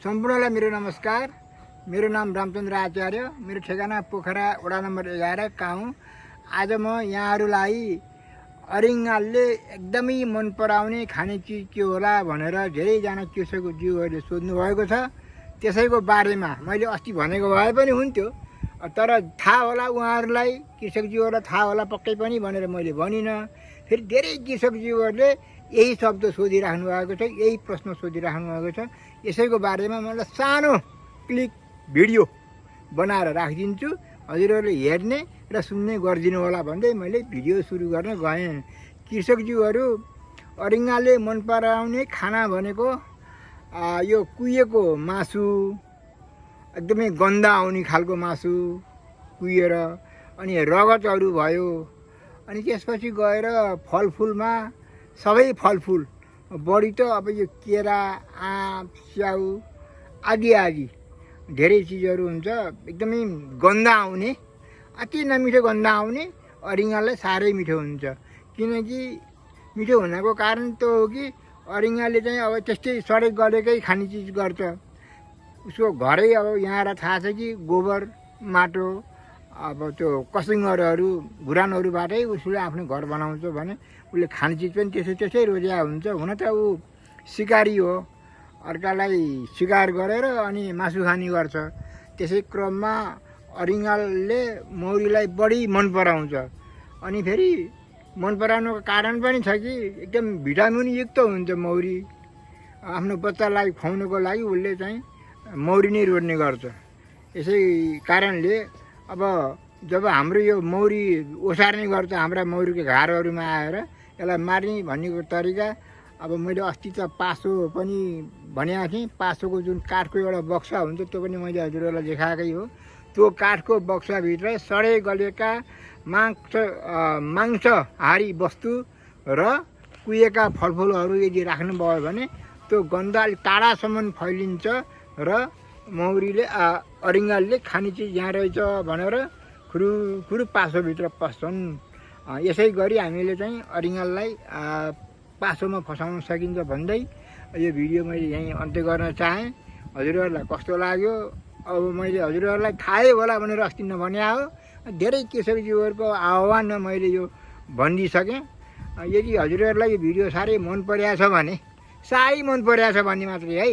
सम्पूर्णलाई मेरो नमस्कार। मेरो नाम चन्द्र आचार्य, मेरो ठेगाना पोखरा वडा नम्बर 11 गाउँ। आज म यहाँहरूलाई अरिङ्गालले एकदमै मन पराउने खाने चिज के होला भनेर धेरैजना कृषकज्यूहरूले सोध्नु भएको छ। त्यसैको बारेमा मैले अस्ति भनेको भए पनि हुन्थ्यो, तर थाहा होला उहाँहरूलाई, कृषकज्यूहरूलाई थाहा होला पक्कै पनि भनेर मैले भनिनँ। फेरि धेरै कृषकज्यूहरूले यही शब्द सोधिराख्नु भएको छ, यही प्रश्न सोधिराख्नु भएको छ। यसैको बारेमा मलाई सानो क्लिक भिडियो बनाएर राखिदिन्छु, हजुरहरूले हेर्ने र सुन्ने गरिदिनु होला भन्दै मैले भिडियो सुरु गर्न गएँ। कृषकज्यूहरू अरिङ्गाले मन पराउने खाना भनेको यो कुहिएको मासु, एकदमै गन्ध आउने खालको मासु कुहिएर, अनि रगतहरू भयो। अनि त्यसपछि गएर फलफुलमा सबै फलफुल, बढी त अब यो केरा, आँप, स्याउ आदि आदि धेरै चिजहरू हुन्छ एकदमै गन्ध आउने, अति नमिठो गन्ध आउने। अरिङ्गालाई साह्रै मिठो हुन्छ, किनकि मिठो हुनको कारण त हो कि अरिङ्गाले चाहिँ अब त्यस्तै सडेक गलेकै खाने चिज गर्छ। उसको घरै अब यहाँलाई थाहा छ कि गोबर माटो, अब त्यो कसुङ्गरहरू घुरानहरूबाटै उसले आफ्नो घर बनाउँछ भने उसले खाने चिज पनि त्यसै रोज्या हुन्छ। हुन त ऊ सिकारी हो, अर्कालाई शिकार गरेर अनि मासु खाने गर्छ। त्यसै क्रममा अरिङ्गालले मौरीलाई बढी मन पराउँछ। अनि फेरि मन पराउनुको कारण पनि छ कि एकदम भिटामिनयुक्त हुन्छ मौरी। आफ्नो बच्चालाई खुवाउनुको लागि उसले चाहिँ मौरी नै रोड्ने गर्छ। यसै कारणले अब जब हाम्रो यो मौरी ओसार्ने गर्छ, हाम्रा मौरीको घारहरूमा आएर यसलाई मार्ने भन्नेको तरिका, अब मैले अस्ति त पासो पनि भनेको थिएँ। पासोको जुन काठको एउटा बक्सा हुन्छ त्यो पनि मैले हजुरहरूलाई देखाएकै हो। त्यो काठको बक्साभित्र सडे गलेका मांसहारी वस्तु र कुहिएका फलफुलहरू यदि राख्नुभयो भने त्यो गन्ध अलिक टाढासम्म फैलिन्छ र मौरीले अरिङ्गालले खाने चिज यहाँ रहेछ भनेर खुरु पासोभित्र पस्छन्। यसै गरी हामीले चाहिँ अरिङ्गाललाई पासोमा फसाउन सकिन्छ भन्दै यो भिडियो मैले यहीँ अन्त्य गर्न चाहेँ। हजुरहरूलाई कस्तो लाग्यो अब मैले हजुरहरूलाई थाहै होला भनेर अस्ति नभने हो। धेरै कृषकज्यूहरूको आह्वानमा मैले यो भनिदिइसकेँ। यदि हजुरहरूलाई यो भिडियो साह्रै मन परेको छ भने, साह्रै मन परेको छ भन्ने मात्रै है,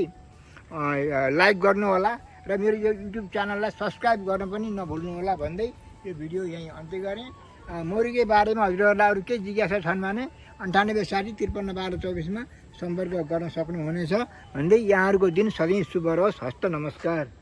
लाइक गर्नु होला र मेरो यो युट्युब च्यानललाई सब्सक्राइब गर्न पनि नभुल्नु होला भन्दै यो भिडियो यहीँ अन्त्य गरेँ। मौरीकै बारेमा हजुरहरूलाई अरू केही जिज्ञासा छन् भने 98 60 53 12 24 सम्पर्क गर्न सक्नुहुनेछ भन्दै यहाँहरूको दिन सधैँ शुभ रहोस्। हस्त नमस्कार।